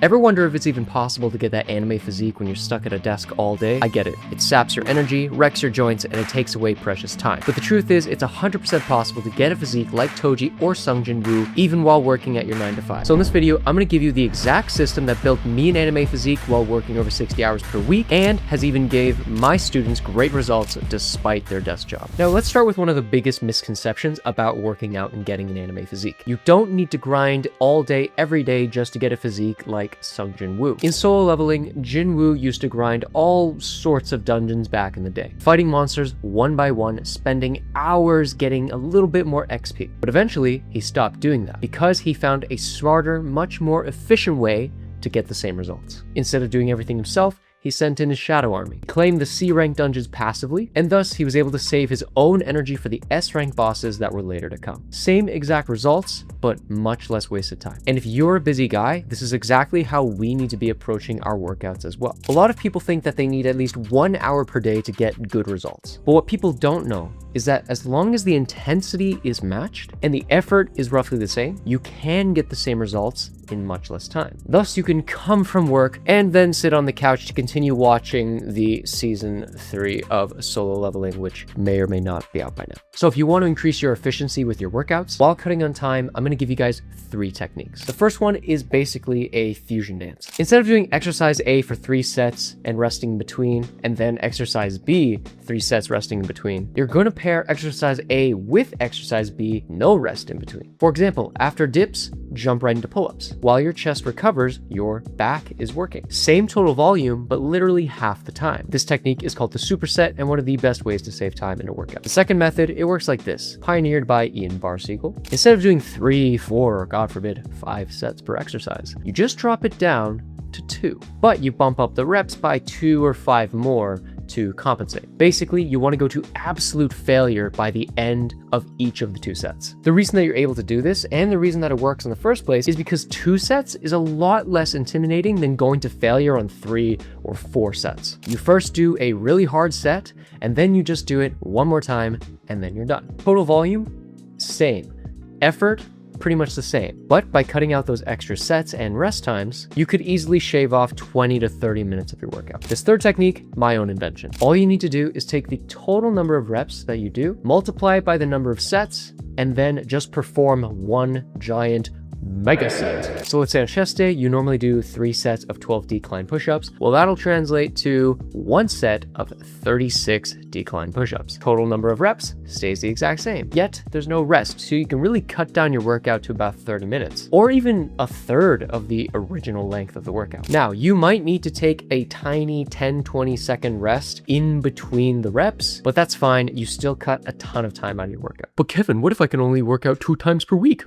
Ever wonder if it's even possible to get that anime physique when you're stuck at a desk all day? I get it. It saps your energy, wrecks your joints, and it takes away precious time. But the truth is, it's 100% possible to get a physique like Toji or Sungjin Woo even while working at your 9 to 5. So in this video, I'm going to give you the exact system that built me an anime physique while working over 60 hours per week and has even gave my students great results despite their desk job. Now let's start with one of the biggest misconceptions about working out and getting an anime physique. You don't need to grind all day, every day just to get a physique like Sungjin Woo. In solo leveling, Jin Woo used to grind all sorts of dungeons back in the day, fighting monsters one by one, spending hours getting a little bit more XP. But eventually, he stopped doing that because he found a smarter, much more efficient way to get the same results. Instead of doing everything himself, he sent in his shadow army, claimed the C-rank dungeons passively, and thus he was able to save his own energy for the S-rank bosses that were later to come. Same exact results, but much less wasted time. And if you're a busy guy, this is exactly how we need to be approaching our workouts as well. A lot of people think that they need at least 1 hour per day to get good results. But what people don't know is that as long as the intensity is matched and the effort is roughly the same, you can get the same results in much less time. Thus, you can come from work and then sit on the couch to continue watching the season 3 of Solo Leveling, which may or may not be out by now. So if you want to increase your efficiency with your workouts while cutting on time, I'm going to give you guys 3 techniques. The first one is basically a fusion dance. Instead of doing exercise A for 3 sets and resting in between, and then exercise B, 3 sets resting in between, you're going to pair exercise A with exercise B, no rest in between. For example, after dips, jump right into pull-ups. While your chest recovers, your back is working. Same total volume, but literally half the time. This technique is called the superset and one of the best ways to save time in a workout. The second method, it works like this, pioneered by Ian Barsegal. Instead of doing 3, 4, or God forbid, 5 sets per exercise, you just drop it down to 2, but you bump up the reps by 2 or 5 more to compensate. Basically, you want to go to absolute failure by the end of each of the 2 sets. The reason that you're able to do this and the reason that it works in the first place is because 2 sets is a lot less intimidating than going to failure on 3 or 4 sets. You first do a really hard set and then you just do it one more time and then you're done. Total volume, same. Effort, pretty much the same, but by cutting out those extra sets and rest times, you could easily shave off 20 to 30 minutes of your workout. This third technique, my own invention. All you need to do is take the total number of reps that you do, multiply it by the number of sets, and then just perform one giant mega set. So let's say on chest day, you normally do 3 sets of 12 decline push-ups. Well, that'll translate to 1 set of 36 decline push-ups. Total number of reps stays the exact same, yet there's no rest. So you can really cut down your workout to about 30 minutes or even a third of the original length of the workout. Now, you might need to take a tiny 10-20 second rest in between the reps, but that's fine. You still cut a ton of time out of your workout. But Kevin, what if I can only work out 2 times per week?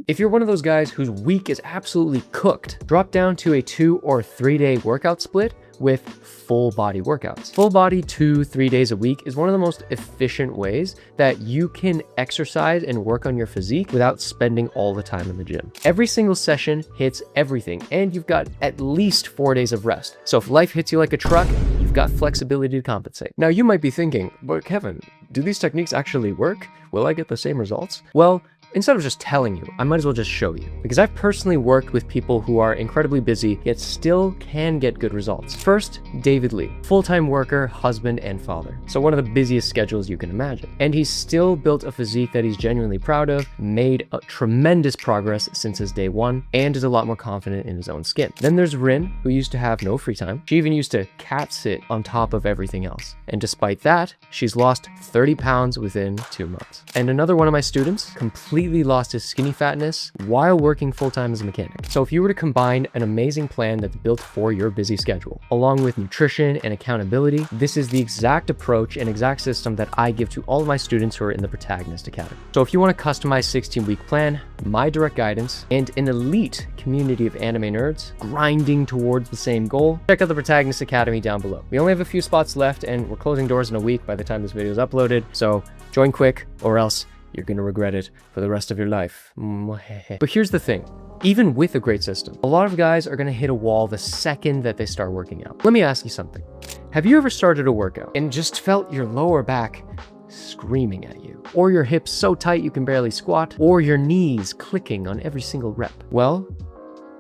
If you're one of those guys whose week is absolutely cooked, drop down to a 2 or 3 day workout split with full body workouts. Full body 2-3 days a week is one of the most efficient ways that you can exercise and work on your physique without spending all the time in the gym. Every single session hits everything and you've got at least 4 days of rest. So if life hits you like a truck, you've got flexibility to compensate. Now you might be thinking, but Kevin, do these techniques actually work? Will I get the same results? Well, instead of just telling you, I might as well just show you, because I've personally worked with people who are incredibly busy, yet still can get good results. First, David Lee, full-time worker, husband, and father. So one of the busiest schedules you can imagine. And he's still built a physique that he's genuinely proud of, made a tremendous progress since his day 1, and is a lot more confident in his own skin. Then there's Rin, who used to have no free time. She even used to cat sit on top of everything else. And despite that, she's lost 30 pounds within 2 months. And another one of my students completely lost his skinny fatness while working full-time as a mechanic. So if you were to combine an amazing plan that's built for your busy schedule, along with nutrition and accountability, this is the exact approach and exact system that I give to all of my students who are in the Protagonist Academy. So if you want a customized 16-week plan, my direct guidance, and an elite community of anime nerds grinding towards the same goal, check out the Protagonist Academy down below. We only have a few spots left and we're closing doors in a week by the time this video is uploaded, so join quick or else you're gonna regret it for the rest of your life. But here's the thing. Even with a great system, a lot of guys are gonna hit a wall the second that they start working out. Let me ask you something. Have you ever started a workout and just felt your lower back screaming at you? Or your hips so tight you can barely squat? Or your knees clicking on every single rep? Well,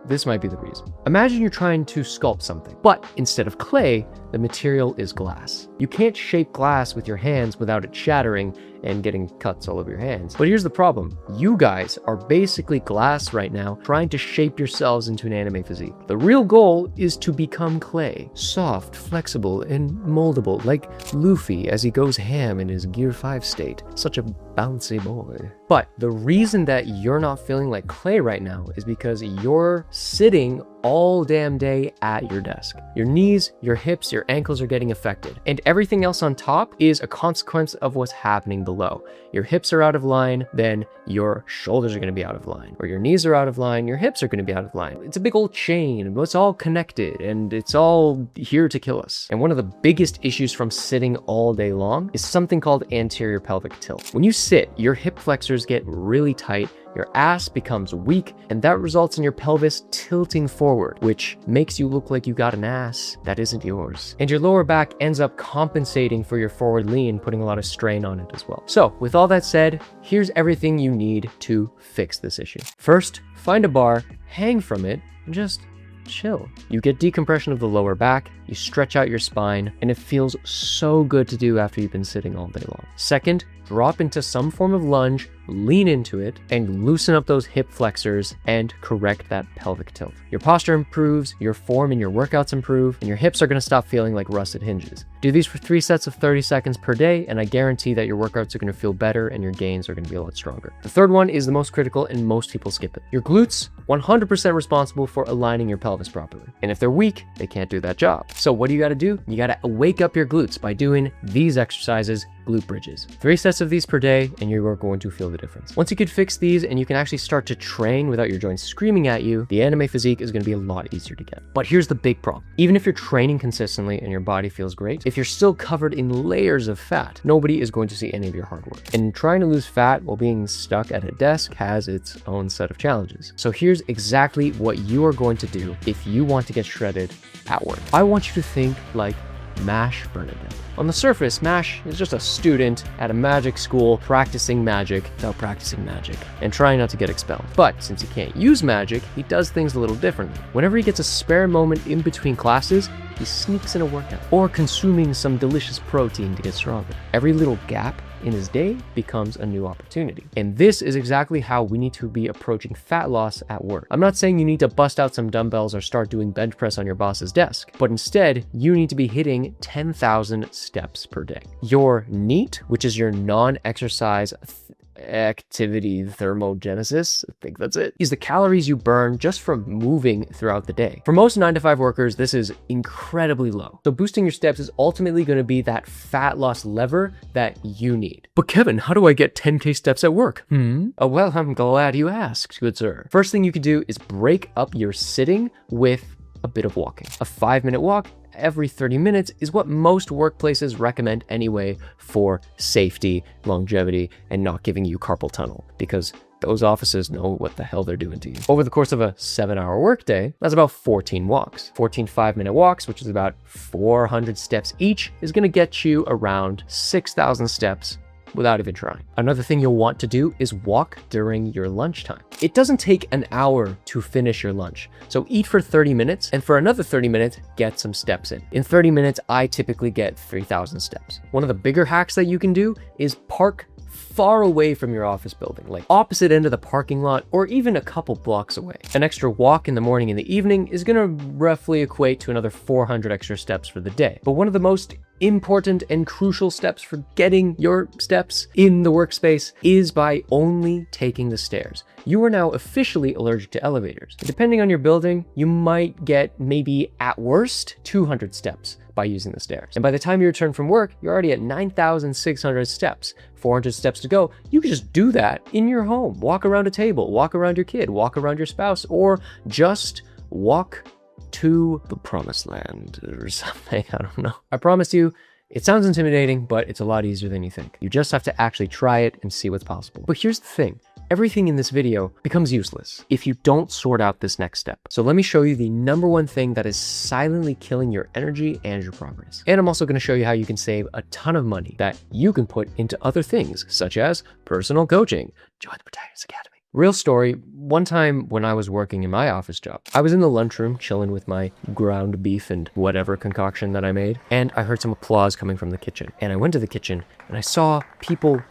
this might be the reason. Imagine you're trying to sculpt something, but instead of clay, the material is glass. You can't shape glass with your hands without it shattering and getting cuts all over your hands. But here's the problem. You guys are basically glass right now, trying to shape yourselves into an anime physique. The real goal is to become clay. Soft, flexible, and moldable, like Luffy as he goes ham in his Gear 5 state. Such a bouncy boy. But the reason that you're not feeling like clay right now is because you're sitting all damn day at your desk. Your knees, your hips, your ankles are getting affected. And everything else on top is a consequence of what's happening below. Your hips are out of line, then your shoulders are gonna be out of line. Or your knees are out of line, your hips are gonna be out of line. It's a big old chain, it's all connected, and it's all here to kill us. And one of the biggest issues from sitting all day long is something called anterior pelvic tilt. When you sit, your hip flexors get really tight, your ass becomes weak, and that results in your pelvis tilting forward, which makes you look like you got an ass that isn't yours. And your lower back ends up compensating for your forward lean, putting a lot of strain on it as well. So with all that said, here's everything you need to fix this issue. First, find a bar, hang from it, and just chill. You get decompression of the lower back, you stretch out your spine, and it feels so good to do after you've been sitting all day long. Second, drop into some form of lunge, lean into it, and loosen up those hip flexors and correct that pelvic tilt. Your posture improves, your form and your workouts improve, and your hips are gonna stop feeling like rusted hinges. Do these for 3 sets of 30 seconds per day, and I guarantee that your workouts are gonna feel better and your gains are gonna be a lot stronger. The third one is the most critical and most people skip it. Your glutes, 100% responsible for aligning your pelvis properly. And if they're weak, they can't do that job. So what do you gotta do? You gotta wake up your glutes by doing these exercises, glute bridges. 3 sets of these per day, and you are going to feel the difference. Once you can fix these and you can actually start to train without your joints screaming at you, the anime physique is gonna be a lot easier to get. But here's the big problem. Even if you're training consistently and your body feels great, if you're still covered in layers of fat, nobody is going to see any of your hard work. And trying to lose fat while being stuck at a desk has its own set of challenges. So here's exactly what you are going to do if you want to get shredded at work. I want you to think like Mash Bernadette. On the surface, Mash is just a student at a magic school practicing magic without practicing magic and trying not to get expelled. But since he can't use magic, he does things a little differently. Whenever he gets a spare moment in between classes, he sneaks in a workout or consuming some delicious protein to get stronger. Every little gap in his day becomes a new opportunity. And this is exactly how we need to be approaching fat loss at work. I'm not saying you need to bust out some dumbbells or start doing bench press on your boss's desk, but instead you need to be hitting 10,000 steps per day. Your NEAT, which is your non-exercise activity thermogenesis, I think that's it, is the calories you burn just from moving throughout the day. For most 9-to-5 workers, this is incredibly low. So boosting your steps is ultimately going to be that fat loss lever that you need. But Kevin, how do I get 10K steps at work? Oh, well, I'm glad you asked, good sir. First thing you could do is break up your sitting with a bit of walking. A 5-minute walk every 30 minutes is what most workplaces recommend anyway for safety, longevity, and not giving you carpal tunnel, because those offices know what the hell they're doing to you. Over the course of a 7-hour workday, that's about 14 walks. 14 5-minute walks, which is about 400 steps each, is gonna get you around 6,000 steps without even trying. Another thing you'll want to do is walk during your lunchtime. It doesn't take an hour to finish your lunch. So eat for 30 minutes and for another 30 minutes, get some steps in. In 30 minutes, I typically get 3,000 steps. One of the bigger hacks that you can do is park far away from your office building, like opposite end of the parking lot or even a couple blocks away. An extra walk in the morning and the evening is gonna roughly equate to another 400 extra steps for the day. But one of the most important and crucial steps for getting your steps in the workspace is by only taking the stairs. You are now officially allergic to elevators. Depending on your building, you might get maybe at worst 200 steps by using the stairs. And by the time you return from work, you're already at 9,600 steps, 400 steps to go. You can just do that in your home. Walk around a table, walk around your kid, walk around your spouse, or just walk to the promised land or something. I don't know. I promise you, it sounds intimidating, but it's a lot easier than you think. You just have to actually try it and see what's possible. But here's the thing. Everything in this video becomes useless if you don't sort out this next step. So let me show you the #1 thing that is silently killing your energy and your progress. And I'm also going to show you how you can save a ton of money that you can put into other things, such as personal coaching. Join the Protagonist Academy. Real story, one time when I was working in my office job, I was in the lunchroom chilling with my ground beef and whatever concoction that I made, and I heard some applause coming from the kitchen. And I went to the kitchen and I saw people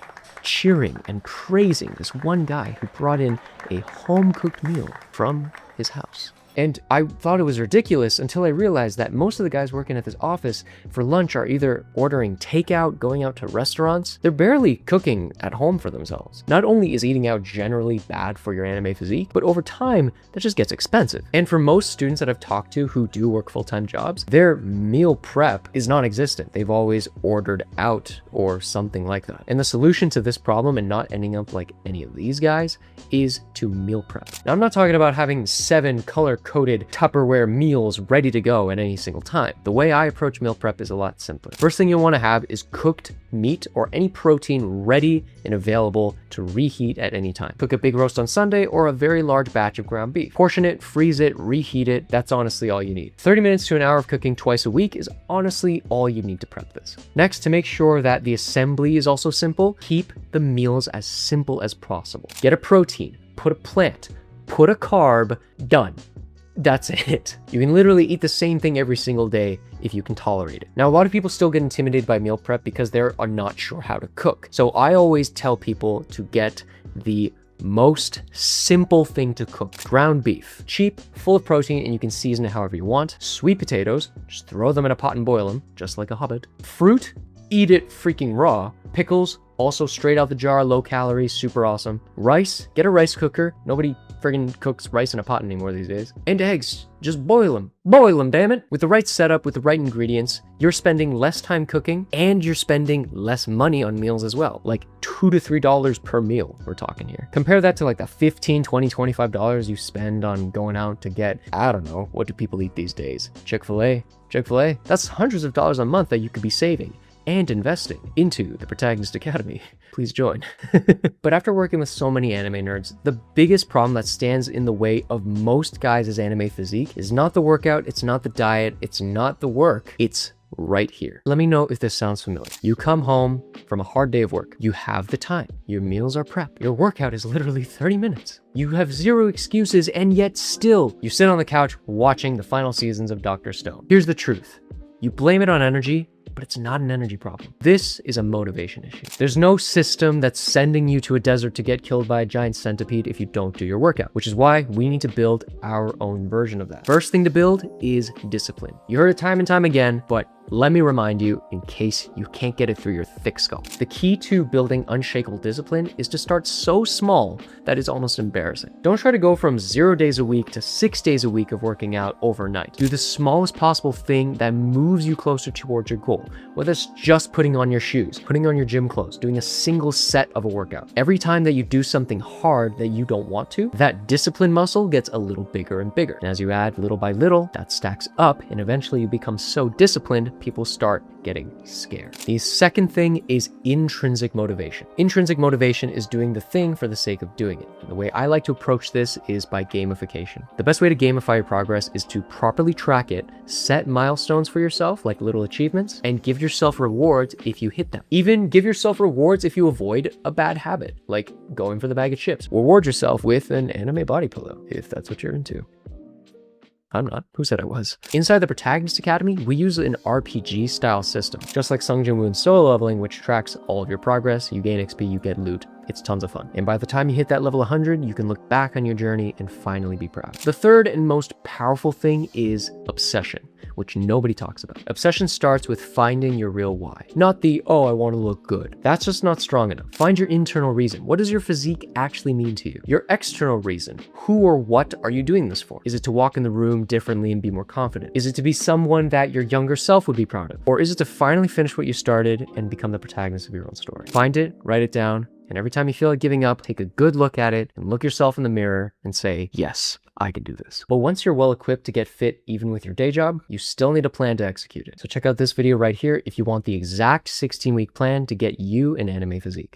cheering and praising this one guy who brought in a home-cooked meal from his house. And I thought it was ridiculous until I realized that most of the guys working at this office for lunch are either ordering takeout, going out to restaurants. They're barely cooking at home for themselves. Not only is eating out generally bad for your anime physique, but over time, that just gets expensive. And for most students that I've talked to who do work full-time jobs, their meal prep is non-existent. They've always ordered out or something like that. And the solution to this problem and not ending up like any of these guys is to meal prep. Now, I'm not talking about having 7 color-coded Tupperware meals ready to go at any single time. The way I approach meal prep is a lot simpler. First thing you'll want to have is cooked meat or any protein ready and available to reheat at any time. Cook a big roast on Sunday or a very large batch of ground beef. Portion it, freeze it, reheat it. That's honestly all you need. 30 minutes to an hour of cooking twice a week is honestly all you need to prep this. Next, to make sure that the assembly is also simple, keep the meals as simple as possible. Get a protein, put a plant, put a carb, done. That's it. You can literally eat the same thing every single day if you can tolerate it. Now, a lot of people still get intimidated by meal prep because they are not sure how to cook. So I always tell people to get the most simple thing to cook. Ground beef, cheap, full of protein, and you can season it however you want. Sweet potatoes, just throw them in a pot and boil them, just like a hobbit. Fruit, eat it freaking raw. Pickles, also straight out the jar, low calories, super awesome. Rice, get a rice cooker. Nobody friggin' cooks rice in a pot anymore these days. And eggs, just boil them. Boil them, damn it. With the right setup, with the right ingredients, you're spending less time cooking and you're spending less money on meals as well. Like $2 to $3 per meal, we're talking here. Compare that to like the $15, $20, $25 you spend on going out to get, I don't know, what do people eat these days? Chick-fil-A? Chick-fil-A? That's hundreds of dollars a month that you could be saving and investing into the Protagonist Academy. Please join. But after working with so many anime nerds, the biggest problem that stands in the way of most guys' anime physique is not the workout, it's not the diet, it's not the work, it's right here. Let me know if this sounds familiar. You come home from a hard day of work. You have the time. Your meals are prepped. Your workout is literally 30 minutes. You have zero excuses, and yet still, you sit on the couch watching the final seasons of Dr. Stone. Here's the truth. You blame it on energy, but it's not an energy problem. This is a motivation issue. There's no system that's sending you to a desert to get killed by a giant centipede if you don't do your workout, which is why we need to build our own version of that. First thing to build is discipline. You heard it time and time again, but let me remind you in case you can't get it through your thick skull. The key to building unshakable discipline is to start so small that it's almost embarrassing. Don't try to go from 0 days a week to 6 days a week of working out overnight. Do the smallest possible thing that moves you closer towards your goal, whether it's just putting on your shoes, putting on your gym clothes, doing a single set of a workout. Every time that you do something hard that you don't want to, that discipline muscle gets a little bigger and bigger. And as you add little by little, that stacks up, and eventually you become so disciplined, people start getting scared. The second thing is intrinsic motivation. Intrinsic motivation is doing the thing for the sake of doing it. And the way I like to approach this is by gamification. The best way to gamify your progress is to properly track it, set milestones for yourself, like little achievements, and give yourself rewards if you hit them. Even give yourself rewards if you avoid a bad habit, like going for the bag of chips. Reward yourself with an anime body pillow, if that's what you're into. I'm not. Who said I was? Inside the Protagonist Academy, we use an RPG style system. Just like Sung Jin Woon's solo leveling, which tracks all of your progress, you gain XP, you get loot. It's tons of fun. And by the time you hit that level 100, you can look back on your journey and finally be proud. The third and most powerful thing is obsession, which nobody talks about. Obsession starts with finding your real why, not the, oh, I want to look good. That's just not strong enough. Find your internal reason. What does your physique actually mean to you? Your external reason. Who or what are you doing this for? Is it to walk in the room differently and be more confident? Is it to be someone that your younger self would be proud of? Or is it to finally finish what you started and become the protagonist of your own story? Find it, write it down, and every time you feel like giving up, take a good look at it and look yourself in the mirror and say, yes, I can do this. But once you're well equipped to get fit even with your day job, you still need a plan to execute it. So check out this video right here if you want the exact 16-week plan to get you an anime physique.